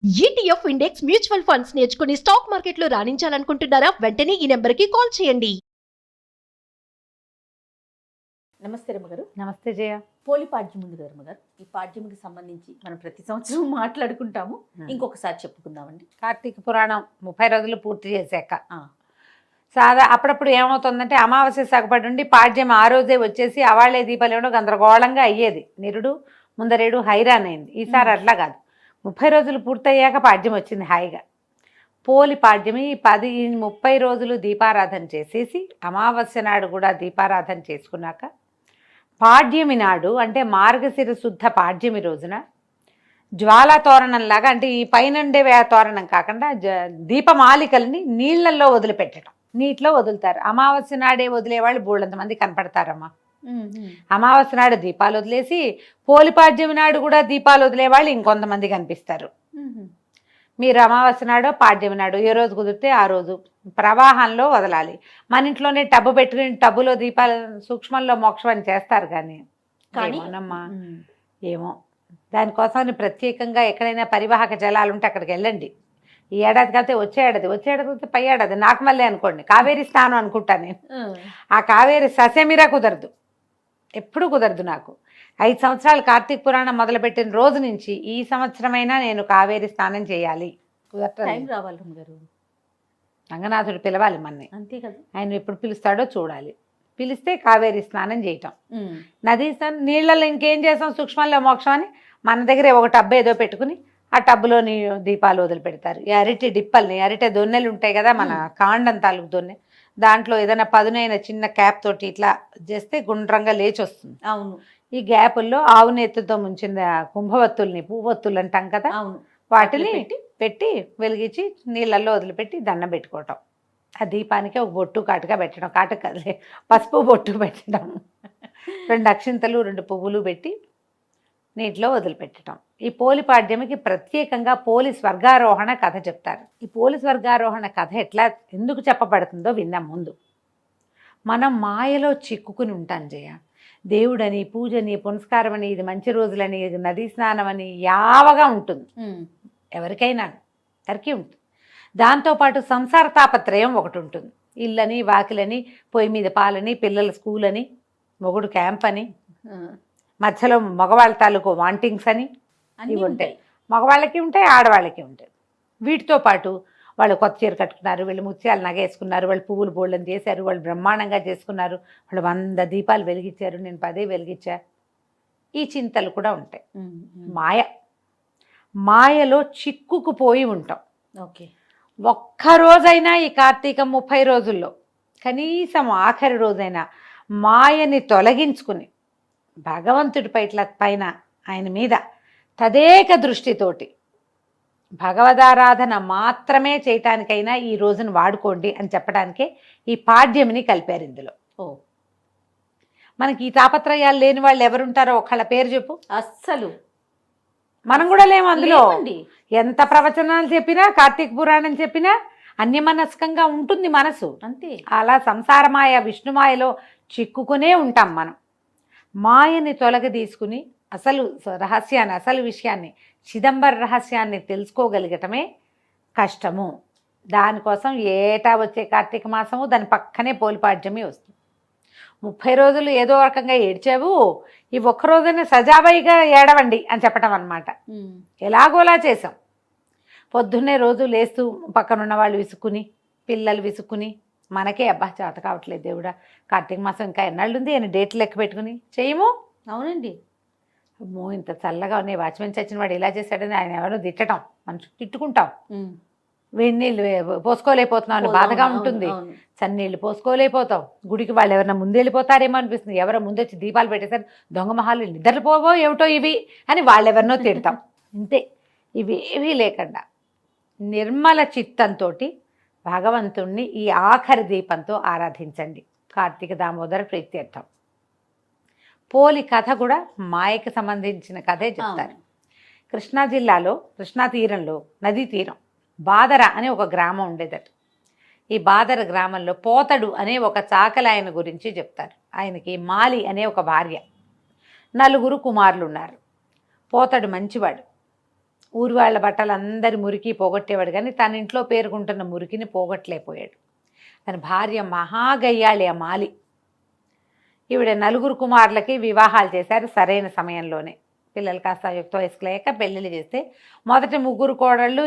ETF index mutual funds నేర్చుకుని stock మార్కెట్లో రాణించాలనుకుంటున్నారా? వెంటనే ఈ నెంబర్కి కాల్ చేయండి. నమస్తే రమ్మగారు. నమస్తే జయ. పోలి పాడ్యం ఉంది కదా రమ్మగారు, ఈ పాడ్యంకి సంబంధించి మనం ప్రతి సంవత్సరం మాట్లాడుకుంటాము. ఇంకొకసారి చెప్పుకుందామండి. కార్తీక పురాణం 30 రోజులు పూర్తి చేశాక ఆ, అప్పుడప్పుడు ఏమవుతుందంటే అమావాస్య సగపడి నుండి పాడ్యం ఆ రోజే వచ్చేసి అవాళ్లే దీపాలు ఇవ్వడం గందరగోళంగా అయ్యేది. నిరుడు ముందరేడు హైరాన్ అయింది. ఈసారి అట్లా కాదు, 30 రోజులు పూర్తయ్యాక పాడ్యం వచ్చింది హాయిగా. పోలి పాడ్యమి 30 రోజులు దీపారాధన చేసేసి అమావాస్య నాడు కూడా దీపారాధన చేసుకున్నాక పాడ్యమి నాడు అంటే మార్గశిర శుద్ధ పాడ్యమి రోజున జ్వాలా తోరణంలాగా, అంటే ఈ పైనుండే తోరణం కాకుండా దీపమాలికల్ని నీళ్లలో వదిలిపెట్టడం. నీటిలో వదులుతారు. అమావాస్య నాడే వదిలేవాళ్ళు బోళ్ళంత మంది కనపడతారమ్మా. అమావాస్య నాడు దీపాలు వదిలేసి పోలిపాడ్యమి నాడు కూడా దీపాలు వదిలేవాళ్ళు ఇంకొంతమంది కనిపిస్తారు. మీరు అమావాస్య నాడు పాడ్యమి నాడు ఏ రోజు కుదిరితే ఆ రోజు ప్రవాహంలో వదలాలి. మన ఇంట్లోనే టబ్బు పెట్టుకుని టబ్బులో దీపాలు సూక్ష్మంలో మోక్షం అని చేస్తారు. కానీ ఏమోనమ్మా, ఏమో దానికోసం ప్రత్యేకంగా ఎక్కడైనా పరివాహక జలాలు ఉంటే అక్కడికి వెళ్ళండి. ఈ ఏడాది కాకపోతే వచ్చే ఏడాది పై ఏడాది నాకు మళ్ళీ అనుకోండి కావేరీ స్నానం అనుకుంటాను నేను. ఆ కావేరి ససేమిరా కుదరదు, ఎప్పుడు కుదరదు నాకు. 5 సంవత్సరాలు కార్తీక పురాణం మొదలుపెట్టిన రోజు నుంచి ఈ సంవత్సరమైనా నేను కావేరి స్నానం చేయాలి. టైం రావాలి రమ్మగారు. రంగనాథుడు పిలవాలి మన్ని, అంతే కదా. ఆయన ఎప్పుడు పిలుస్తాడో చూడాలి. పిలిస్తే కావేరి స్నానం చేయటం. నదీ స్నానం నీళ్ళల్లో ఇంకేం చేస్తాం, సూక్ష్మంలో మోక్షం అని మన దగ్గరే ఒక టబ్బు ఏదో పెట్టుకుని ఆ టబ్బులో దీపాలు వదిలిపెడతారు. ఈ అరటి డిప్పల్ని, అరటి దొన్నెలు ఉంటాయి కదా మన కాండం తాలూకు దొన్నె, దాంట్లో ఏదైనా పదునైన చిన్న క్యాప్ తోటి ఇట్లా చేస్తే గుండ్రంగా లేచి వస్తుంది. అవును. ఈ గ్యాపుల్లో ఆవు నెత్తుతో ముంచిన కుంభవత్తుల్ని, పువ్వొత్తులు అంటాం కదా, అవును, వాటిని పెట్టి వెలిగించి నీళ్ళల్లో వదిలిపెట్టి దండం పెట్టుకోవటం. ఆ దీపానికి ఒక బొట్టు కాటుగా పెట్టడం, కాటు కదలే పసుపు బొట్టు పెట్టడం, 2 అక్షింతలు 2 పువ్వులు పెట్టి నీటిలో వదిలిపెట్టడం. ఈ పోలి పాడ్యమికి ప్రత్యేకంగా పోలి స్వర్గారోహణ కథ చెప్తారు. ఈ పోలి స్వర్గారోహణ కథ ఎట్లా ఎందుకు చెప్పబడుతుందో విన్నాం. ముందు మనం మాయలో చిక్కుకుని ఉంటాం జయ. దేవుడని, పూజని, పునస్కారం అని, ఇది మంచి రోజులని, ఇది నదీ స్నానం అని యావగా ఉంటుంది ఎవరికైనా, అందరికీ ఉంటుంది. దాంతోపాటు సంసార తాపత్రయం ఒకటి ఉంటుంది. ఇల్లని, వాకిలని, పొయ్యి మీద పాలని, పిల్లల స్కూల్ అని, మొగుడు క్యాంప్ అని, మధ్యలో మగవాళ్ళ తాలూకు వాంటింగ్స్ అని ఇవి ఉంటాయి. మగవాళ్ళకి ఉంటాయి, ఆడవాళ్ళకి ఉంటాయి. వీటితో పాటు వాళ్ళు కొత్త చీర కట్టుకున్నారు, వీళ్ళు ముత్యాలు నగేసుకున్నారు, వాళ్ళు పువ్వులు బోళ్ళని చేశారు, వాళ్ళు బ్రహ్మాండంగా చేసుకున్నారు, వాళ్ళు 100 దీపాలు వెలిగించారు, నేను 10 వెలిగించా. ఈ చింతలు కూడా ఉంటాయి. మాయలో చిక్కుకుపోయి ఉంటాం. ఓకే. ఒక్కరోజైనా ఈ కార్తీకం 30 రోజుల్లో కనీసం ఆఖరి రోజైనా మాయని తొలగించుకుని భగవంతుడి పైన ఆయన మీద తదేక దృష్టితోటి భగవదారాధన మాత్రమే చేయటానికైనా ఈ రోజును వాడుకోండి అని చెప్పడానికే ఈ పాడ్యమిని కలిపారు ఇందులో. మనకి ఈ తాపత్రయాలు లేని వాళ్ళు ఎవరుంటారో ఒకళ్ళ పేరు చెప్పు. అస్సలు మనం కూడా లేము అందులో. ఎంత ప్రవచనాలు చెప్పినా, కార్తీక పురాణం చెప్పినా అన్యమనస్కంగా ఉంటుంది మనసు. అంతే. అలా సంసారమాయ విష్ణుమాయలో చిక్కుకునే ఉంటాం మనం. మాయని తొలగదీసుకుని అసలు రహస్యాన్ని, అసలు విషయాన్ని, చిదంబర రహస్యాన్ని తెలుసుకోగలిగటమే కష్టము. దానికోసం ఏటా వచ్చే కార్తీక మాసము దాని పక్కనే పోలిపాడ్యమి వస్తుంది. 30 రోజులు ఏదో రకంగా ఏడ్చావు, ఈ ఒక్కరోజునే సజావైగా ఏడవండి అని చెప్పటం అన్నమాట. ఎలాగోలా చేసాం. పొద్దున్నే రోజు లేస్తూ పక్కనున్న వాళ్ళు విసుక్కుని, పిల్లలు విసుక్కుని, మనకే అబ్బా చేత కావట్లేదు దేవుడా, కార్తీక మాసం ఇంకా ఎన్నాళ్ళు ఉంది అని డేట్లు లెక్క పెట్టుకుని చేయము. అవునండి. అమ్మో ఇంత చల్లగా ఉన్నాయి, వాచ్మెన్ చచ్చిన వాడు ఇలా చేశాడని ఆయన ఎవరో తిట్టడం, మనం తిట్టుకుంటాం. వేడినీళ్ళు పోసుకోలేకపోతున్నాం అని బాధగా ఉంటుంది. చన్నీళ్ళు పోసుకోలేకపోతాం. గుడికి వాళ్ళు ఎవరైనా ముందు వెళ్ళిపోతారేమో అనిపిస్తుంది. ఎవరో ముందొచ్చి దీపాలు పెట్టేసారు, దొంగ మహాలు నిద్రపోవో ఏమిటో ఇవి అని వాళ్ళెవరినో తిడతాం. అంతే. ఇవేవీ లేకుండా నిర్మల చిత్తంతో భగవంతుణ్ణి ఈ ఆఖరి దీపంతో ఆరాధించండి. కార్తీక దామోదర ప్రీత్యర్థం. పోలి కథ కూడా మాయకి సంబంధించిన కథే చెప్తారు. కృష్ణా జిల్లాలో, కృష్ణా తీరంలో, నదీ తీరం బాదర అనే ఒక గ్రామం ఉండేదట. ఈ బాదర గ్రామంలో పోతడు అనే ఒక చాకలి ఆయన గురించి చెప్తారు. ఆయనకి మాలి అనే ఒక భార్య, 4 కుమారులు ఉన్నారు. పోతడు మంచివాడు, ఊరి వాళ్ళ బట్టలు అందరి మురికి పోగొట్టేవాడు, కానీ తన ఇంట్లో పేరుకుంటున్న మురికిని పోగొట్టలేకపోయాడు. తన భార్య మహాగయ్యాళి ఆ మాలి. ఈవిడ 4 కుమారులకి వివాహాలు చేశారు సరైన సమయంలోనే. పిల్లలు కాస్త యుక్త వయసుకు లేక పెళ్ళిళ్ళు చేస్తే మొదటి 3 కోడళ్ళు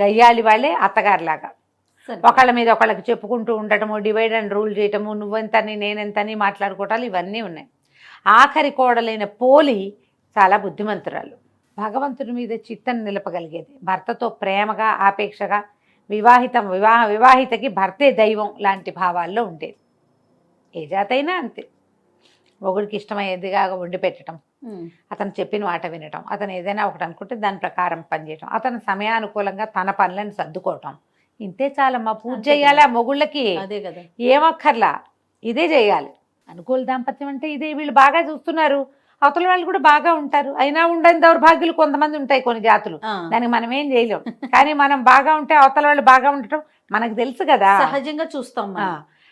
గయ్యాళి వాళ్ళే అత్తగారిలాగా ఒకళ్ళ మీద ఒకళ్ళకి చెప్పుకుంటూ ఉండటము, డివైడ్ అండ్ రూల్ చేయటము, నువ్వెంతని నేనెంతని మాట్లాడుకోవటాలు ఇవన్నీ ఉన్నాయి. ఆఖరి కోడలైన పోలి చాలా బుద్ధిమంతురాలు, భగవంతుడి మీద చిత్తం నిలపగలిగేది, భర్తతో ప్రేమగా ఆపేక్షగా, వివాహితకి భర్తే దైవం లాంటి భావాల్లో ఉండేది. ఏ జాతైనా అంతే. మొగుడికి ఇష్టమయ్యేదిగా వండి పెట్టడం, అతను చెప్పిన మాట వినటం, అతను ఏదైనా ఒకటి అనుకుంటే దాని ప్రకారం పనిచేయటం, అతను సమయానుకూలంగా తన పనులను సర్దుకోవటం, ఇంతే చాలమ్మా. పూజ చేయాలా మొగుళ్ళకి, అదే కదా, ఏమక్కర్లా, ఇదే చేయాలి. అనుకూల దాంపత్యం అంటే ఇదే. వీళ్ళు బాగా చూస్తున్నారు, అవతల వాళ్ళు కూడా బాగా ఉంటారు. అయినా ఉండని దౌర్భాగ్యులు కొంతమంది ఉంటాయి, కొన్ని జాతులు, దానికి మనం ఏం చేయలేం. కానీ మనం బాగా ఉంటే అవతల వాళ్ళు బాగా ఉండటం మనకు తెలుసు కదా, సహజంగా చూస్తాం.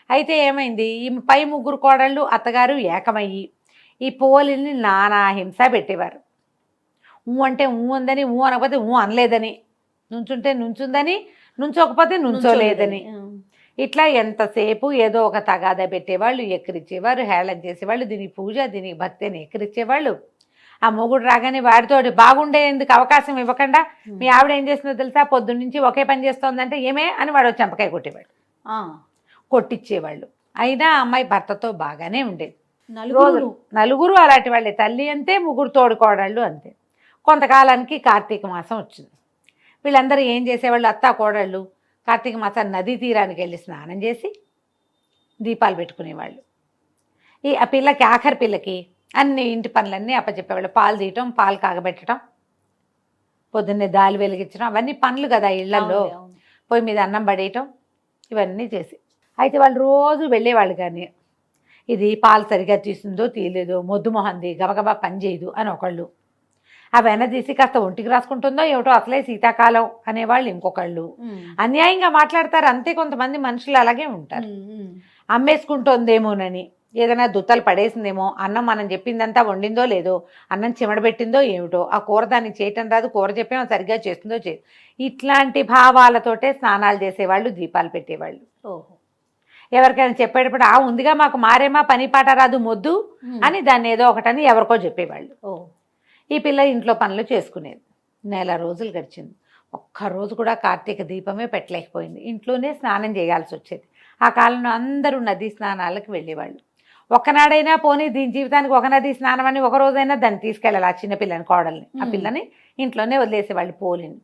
అయితే ఏమైంది, ఈ పై 3 కోడళ్ళు అత్తగారు ఏకమయ్యి ఈ పోలిని నానా హింస పెట్టేవారు. అంటే ఉందని, అనకపోతే అనలేదని, నుంచుంటే నుంచుందని, నుంచోకపోతే నుంచోలేదని, ఇట్లా ఎంతసేపు ఏదో ఒక తగాదా పెట్టేవాళ్ళు, ఎక్కిరిచ్చేవారు, హేళన చేసేవాళ్ళు. దీనికి పూజ, దీనికి భక్తి అని ఎక్కిరిచ్చేవాళ్ళు. ఆ మొగుడు రాగానే వాడితోటి బాగుండేందుకు అవకాశం ఇవ్వకుండా, మీ ఆవిడ ఏం చేస్తుందో తెలుసా, పొద్దున్నుంచి ఒకే పని చేస్తోందంటే ఏమే అని వాడు చెంపకాయ కొట్టేవాడు, కొట్టించేవాళ్ళు. అయినా అమ్మాయి భర్తతో బాగానే ఉండేది. 4 అలాంటి వాళ్ళే. తల్లి అంతే, 3 తోడుకోడళ్ళు అంతే. కొంతకాలానికి కార్తీక మాసం వచ్చింది. వీళ్ళందరూ ఏం చేసేవాళ్ళు, అత్తా కోడళ్ళు కార్తీక మాసాన్ని నదీ తీరానికి వెళ్ళి స్నానం చేసి దీపాలు పెట్టుకునేవాళ్ళు. ఆ పిల్లకి, ఆఖరి పిల్లకి అన్ని ఇంటి పనులన్నీ అప్పచెప్పేవాళ్ళు. పాలు తీయటం, పాలు కాగబెట్టడం, పొద్దున్నే దాలి వెలిగించడం, అవన్నీ పనులు కదా ఇళ్లలో. పొయ్యి మీద అన్నం పడేయటం, ఇవన్నీ చేసి. అయితే వాళ్ళు రోజు వెళ్ళేవాళ్ళు, కానీ ఇది పాలు సరిగా తీసిందో తీయలేదో, మొద్దు మొహంది, గబగబా పని చేయదు అని ఒకళ్ళు, ఆ వెన తీసి కాస్త ఒంటికి రాసుకుంటుందో ఏమిటో, అసలే శీతాకాలం అనేవాళ్ళు ఇంకొకళ్ళు. అన్యాయంగా మాట్లాడతారు అంతే. కొంతమంది మనుషులు అలాగే ఉంటారు. అమ్మేసుకుంటోందేమోనని, ఏదైనా దుత్తలు పడేసిందేమో, అన్నం మనం చెప్పిందంతా వండిందో లేదో, అన్నం చిమడబెట్టిందో ఏమిటో, ఆ కూర దానికి చేయటం రాదు, కూర చెప్పేమో సరిగ్గా చేస్తుందో చేయదు, ఇట్లాంటి భావాలతోటే స్నానాలు చేసేవాళ్ళు, దీపాలు పెట్టేవాళ్ళు. ఎవరికైనా చెప్పేటప్పుడు ఉందిగా మాకు మారేమా, పని పాట రాదు, మొద్దు అని దాన్ని ఏదో ఒకటని ఎవరికో చెప్పేవాళ్ళు. ఈ పిల్ల ఇంట్లో పనులు చేసుకునేది. 1 రోజులు గడిచింది. ఒక్కరోజు కూడా కార్తీక దీపమే పెట్టలేకపోయింది. ఇంట్లోనే స్నానం చేయాల్సి వచ్చేది. ఆ కాలంలో అందరూ నదీ స్నానాలకు వెళ్ళేవాళ్ళు. ఒక్కనాడైనా పోనీ దీని జీవితానికి ఒక నదీ స్నానం అని ఒక రోజైనా దాన్ని తీసుకెళ్ళాలి, ఆ చిన్నపిల్లని, కోడల్ని. ఆ పిల్లని ఇంట్లోనే వదిలేసేవాళ్ళు, పోలిని.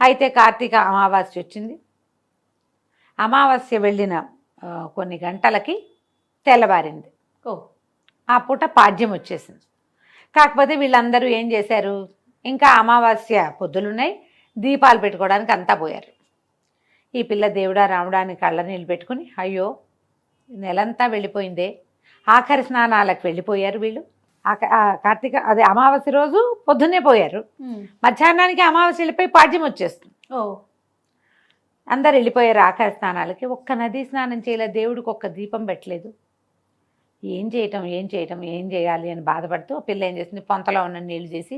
అయితే కార్తీక అమావాస్య వచ్చింది. అమావాస్య వెళ్ళిన కొన్ని గంటలకి తెల్లవారింది. ఆ పూట పాడ్యం వచ్చేసింది. కాకపోతే వీళ్ళందరూ ఏం చేశారు, ఇంకా అమావాస్య పొద్దులున్నాయి, దీపాలు పెట్టుకోవడానికి అంతా పోయారు. ఈ పిల్ల దేవుడా రావడానికి కళ్ళ నీళ్ళు పెట్టుకుని, అయ్యో నెలంతా వెళ్ళిపోయిందే, ఆఖరి స్నానాలకు వెళ్ళిపోయారు వీళ్ళు. కార్తీక అదే అమావాస్య రోజు పొద్దున్నే పోయారు, మధ్యాహ్నానికి అమావాస్య వెళ్ళిపోయి పాడ్యం వచ్చేస్తుంది. అందరు వెళ్ళిపోయారు ఆఖరి స్నానాలకి. ఒక్క నదీ స్నానం చేయలేదు, దేవుడికి ఒక్క దీపం పెట్టలేదు. ఏం చేయాలి అని బాధపడుతూ పిల్ల ఏం చేసింది, పొంతలో ఉన్న నీళ్ళు చేసి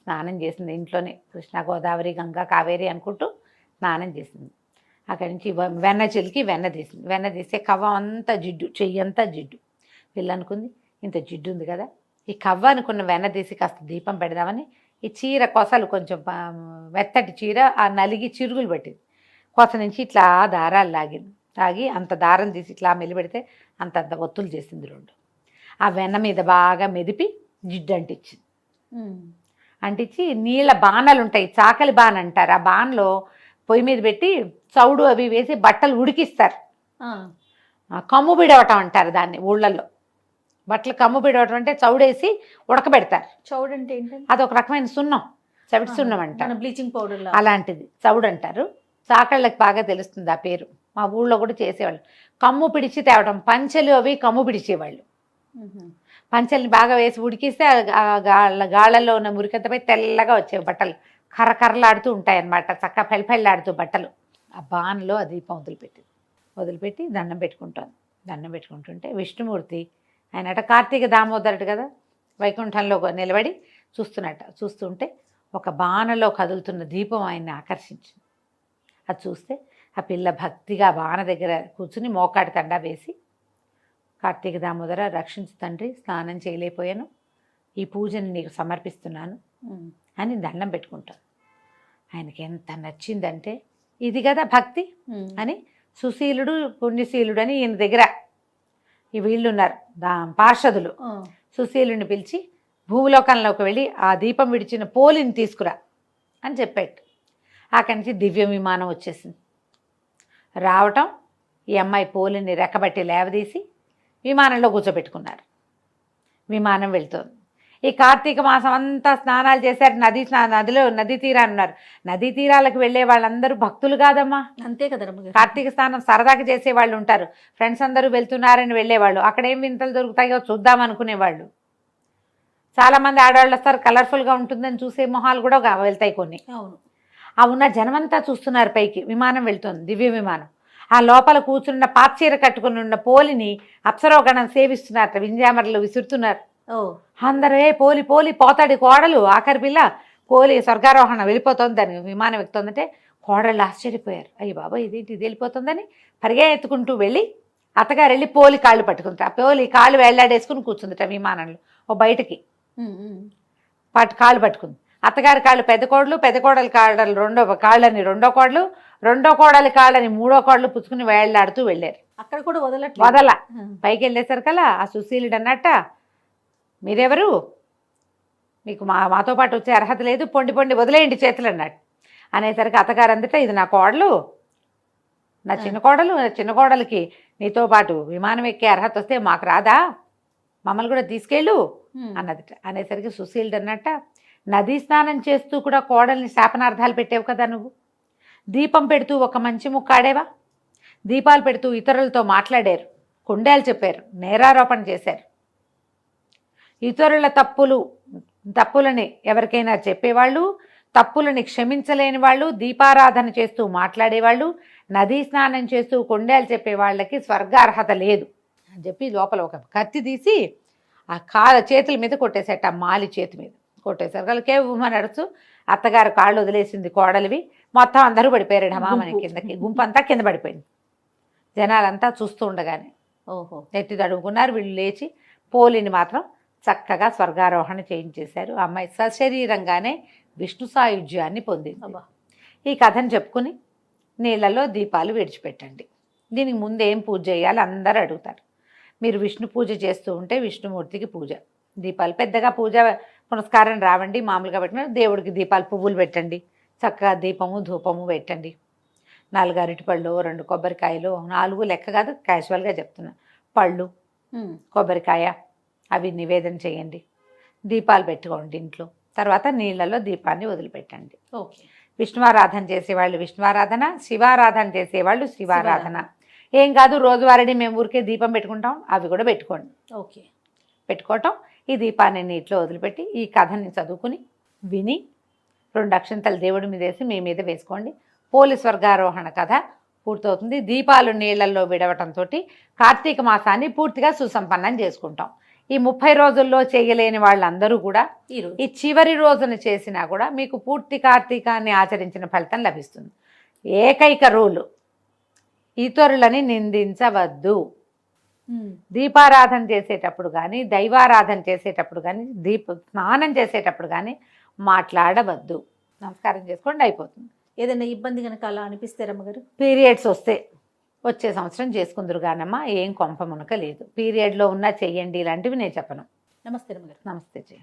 స్నానం చేసింది. ఇంట్లోనే కృష్ణా, గోదావరి, గంగా, కావేరి అనుకుంటూ స్నానం చేసింది. అక్కడి నుంచి వెన్న చిలికి వెన్న తీసింది. వెన్న తీస్తే కవ్వ అంతా జిడ్డు, చెయ్యంతా జిడ్డు. పిల్ల అనుకుంది, ఇంత జిడ్డు ఉంది కదా, ఈ కవ్వ అనుకున్న వెన్న తీసి కాస్త దీపం పెడదామని ఈ చీర కొసలు, కొంచెం మెత్తటి చీర, ఆ నలిగి చిరుగులు పట్టింది. కొస నుంచి ఇట్లా దారాలు లాగి అంత దారం తీసి ఇట్లా మెలిపెడితే అంతంత ఒత్తులు చేసింది 2. ఆ వెన్న మీద బాగా మెదిపి జిడ్డు అంటించింది. అంటించి నీళ్ళ బాణలు ఉంటాయి, చాకలి బాణ అంటారు, ఆ బాణలో పొయ్యి మీద పెట్టి చౌడు అవి వేసి బట్టలు ఉడికిస్తారు. కమ్ము బిడవటం అంటారు దాన్ని ఊళ్ళల్లో. బట్టలు కమ్ము బిడవటం అంటే చౌడేసి ఉడకబెడతారు. చౌడు అంటే ఏంటంటే అదొక రకమైన సున్నం, చవిటి సున్నం అంటారు, బ్లీచింగ్ పౌడర్ అలాంటిది చౌడు అంటారు. చాకళ్ళకి బాగా తెలుస్తుంది ఆ పేరు. మా ఊళ్ళో కూడా చేసేవాళ్ళు. కమ్ము పిడిచి తేవడం, పంచెలు అవి కమ్ము పిడిచేవాళ్ళు. పంచెల్ని బాగా వేసి ఉడికిస్తే గాళ్ళల్లో ఉన్న మురికంతపై తెల్లగా వచ్చేవి బట్టలు, కర్రకర్రలాడుతూ ఉంటాయన్నమాట, చక్కగా పెళ్ళపెళ్ళాడుతూ బట్టలు. ఆ బాన్లో ఆ దీపం వదిలిపెట్టి దండం పెట్టుకుంటుంటే విష్ణుమూర్తి ఆయనట కార్తీక దామోదరుడు కదా, వైకుంఠంలో నిలబడి చూస్తుంటే ఒక బాణలో కదులుతున్న దీపం ఆయన్ని ఆకర్షించింది. అది చూస్తే ఆ పిల్ల భక్తిగా బాణ దగ్గర కూర్చుని మోకాడి తండా వేసి, కార్తీక దామోదర రక్షించు తండ్రి, స్నానం చేయలేకపోయాను, ఈ పూజని నీకు సమర్పిస్తున్నాను అని దండం పెట్టుకుంటాను. ఆయనకి ఎంత నచ్చిందంటే, ఇది కదా భక్తి అని సుశీలుడు పుణ్యశీలుడు అని ఈయన దగ్గర ఈ వీళ్ళు ఉన్నారు పార్షదులు. సుశీలుని పిలిచి భూలోకంలోకి వెళ్ళి ఆ దీపం విడిచిన పోలిని తీసుకురా అని చెప్పాడు. అక్కడి నుంచి దివ్య విమానం వచ్చేసింది. రావటం, ఈ అమ్మాయి పోలిని రెక్కబట్టి లేవదీసి విమానంలో కూర్చోబెట్టుకున్నారు. విమానం వెళ్తోంది. ఈ కార్తీక మాసం అంతా స్నానాలు చేశారు. నదిలో నదీ తీరాన్ని ఉన్నారు. నదీ తీరాలకు వెళ్ళే వాళ్ళందరూ భక్తులు కాదమ్మా. అంతే కదా రమ్మగారు. కార్తీక స్నానం సరదాగా చేసే వాళ్ళు ఉంటారు. ఫ్రెండ్స్ అందరూ వెళ్తున్నారని వెళ్ళేవాళ్ళు. అక్కడ ఏం వింతలు దొరుకుతాయో చూద్దాం అనుకునేవాళ్ళు. చాలామంది ఆడవాళ్ళు వస్తారు, కలర్ఫుల్గా ఉంటుందని చూసే మొహాలు కూడా వెళ్తాయి కొన్ని. అవును. ఆ ఉన్న జనమంతా చూస్తున్నారు పైకి. విమానం వెళ్తుంది, దివ్య విమానం. ఆ లోపల కూర్చున్న పాచీర కట్టుకుని ఉన్న పోలిని అప్సరోగణం సేవిస్తున్నారట. వింజామరలు విసురుతున్నారు. అందరే పోలి పోలి పోతాడు కోడలు, ఆఖరి పిల్ల పోలి స్వర్గారోహణ వెళ్ళిపోతుంది. దాని విమానం ఎక్కుతుందంటే కోడళ్ళు ఆశ్చర్యపోయారు. అయ్యి బాబా ఇదేంటి ఇది వెళ్ళిపోతుందని పరిగెత్తుకుంటూ వెళ్ళి అత్తగారు వెళ్ళి పోలి కాళ్ళు పట్టుకుంటారు. ఆ పోలి కాళ్ళు వేళ్లాడేసుకుని కూర్చుందిట విమానంలో ఓ బయటకి. కాళ్ళు పట్టుకుంది. అత్తగారి కాళ్ళు పెద్ద కోడలు, పెద్ద కోడలి కాళ్ళని రెండో కోడలు, రెండో కోడలి కాళ్ళని మూడో కోడలు పుచ్చుకుని వేళ్లాడుతూ వెళ్ళారు. అక్కడ కూడా వదల పైకి వెళ్ళేసరికల్లా ఆ సుశీలుడు అన్నట్ట, మీరెవరు, మీకు మాతో పాటు వచ్చే అర్హత లేదు, పొండి పొండి వదిలేయండి చేతులు అన్నట్టు. అనేసరికి అత్తగారు అందట, ఇది నా కోడలు, నా చిన్న కోడలు, నా చిన్న కోడలికి నీతో పాటు విమానం ఎక్కే అర్హత వస్తే మాకు రాదా, మమ్మల్ని కూడా తీసుకెళ్ళు అన్నదిట. అనేసరికి సుశీలుడు అన్నట్ట, నదీ స్నానం చేస్తూ కూడా కోడల్ని శాపనార్థాలు పెట్టావు కదా నువ్వు. దీపం పెడుతూ ఒక మంచి ముక్కాడేవా, దీపాలు పెడుతూ ఇతరులతో మాట్లాడారు, కుండేలు చెప్పారు, నేరారోపణ చేశారు. ఇతరుల తప్పులని ఎవరికైనా చెప్పేవాళ్ళు, తప్పులని క్షమించలేని వాళ్ళు, దీపారాధన చేస్తూ మాట్లాడేవాళ్ళు, నదీ స్నానం చేస్తూ కొండేలు చెప్పే వాళ్ళకి స్వర్గార్హత లేదు అని చెప్పి లోపల ఒక కత్తి తీసి ఆ చేతుల మీద కొట్టేసేట. ఆ మాలి చేతి మీద కొట్టేశారు. వాళ్ళకే నడుచు అత్తగారు కాళ్ళు వదిలేసింది కోడలివి. మొత్తం అందరూ పడిపోయారు ఢమామని కిందకి. గుంపంతా కింద పడిపోయింది. జనాలంతా చూస్తూ ఉండగానే నెత్తి తడుముకున్నారు. వీళ్ళు లేచి పోలిని మాత్రం చక్కగా స్వర్గారోహణ చేయించేశారు. ఆ అమ్మాయి సశరీరంగానే విష్ణు సాయుధ్యాన్ని పొందింది. ఈ కథను చెప్పుకుని నీళ్ళలో దీపాలు విడిచిపెట్టండి. దీనికి ముందు ఏం పూజ చేయాలి అందరూ అడుగుతారు. మీరు విష్ణు పూజ చేస్తూ ఉంటే విష్ణుమూర్తికి పూజ, దీపాలు పెద్దగా పూజ పునస్కారం రావండి, మామూలుగా పెట్టిన దేవుడికి దీపాలు పువ్వులు పెట్టండి, చక్కగా దీపము ధూపము పెట్టండి. 4 అరటిపళ్ళు, 2 కొబ్బరికాయలు, 4 లెక్క కాదు క్యాజువల్గా చెప్తున్నా, పళ్ళు కొబ్బరికాయ అవి నివేదన చేయండి. దీపాలు పెట్టుకోండి ఇంట్లో. తర్వాత నీళ్ళలో దీపాన్ని వదిలిపెట్టండి. ఓకే. విష్ణువారాధన చేసేవాళ్ళు విష్ణువారాధన, శివారాధన చేసేవాళ్ళు శివారాధన. ఏం కాదు, రోజువారీ మేము ఊరికే దీపం పెట్టుకుంటాం, అవి కూడా పెట్టుకోండి. ఓకే. పెట్టుకోవటం, ఈ దీపాన్ని నీటిలో వదిలిపెట్టి ఈ కథని చదువుకుని విని 2 అక్షంతలు దేవుడి మీద వేసి మీ మీద వేసుకోండి. పోలి స్వర్గారోహణ కథ పూర్తవుతుంది. దీపాలు నీళ్లలో విడవటంతో కార్తీక మాసాన్ని పూర్తిగా సుసంపన్నం చేసుకుంటాం. ఈ 30 రోజుల్లో చేయలేని వాళ్ళందరూ కూడా ఈ చివరి రోజున చేసినా కూడా మీకు పూర్తి కార్తీకాన్ని ఆచరించిన ఫలితం లభిస్తుంది. ఏకైక రూలు, ఇతరులని నిందించవద్దు. దీపారాధన చేసేటప్పుడు కానీ, దైవారాధన చేసేటప్పుడు కానీ, స్నానం చేసేటప్పుడు కానీ మాట్లాడవద్దు. నమస్కారం చేసుకోండి, అయిపోతుంది. ఏదైనా ఇబ్బంది కనుక అలా అనిపిస్తే రమ్మగారు, పీరియడ్స్ వస్తే వచ్చే సంవత్సరం చేసుకుందరు కానమ్మా, ఏం కొంప మునక లేదు. పీరియడ్లో ఉన్నా చెయ్యండి, ఇలాంటివి నేను చెప్పను. నమస్తే రమ్మగారు. నమస్తే జయ.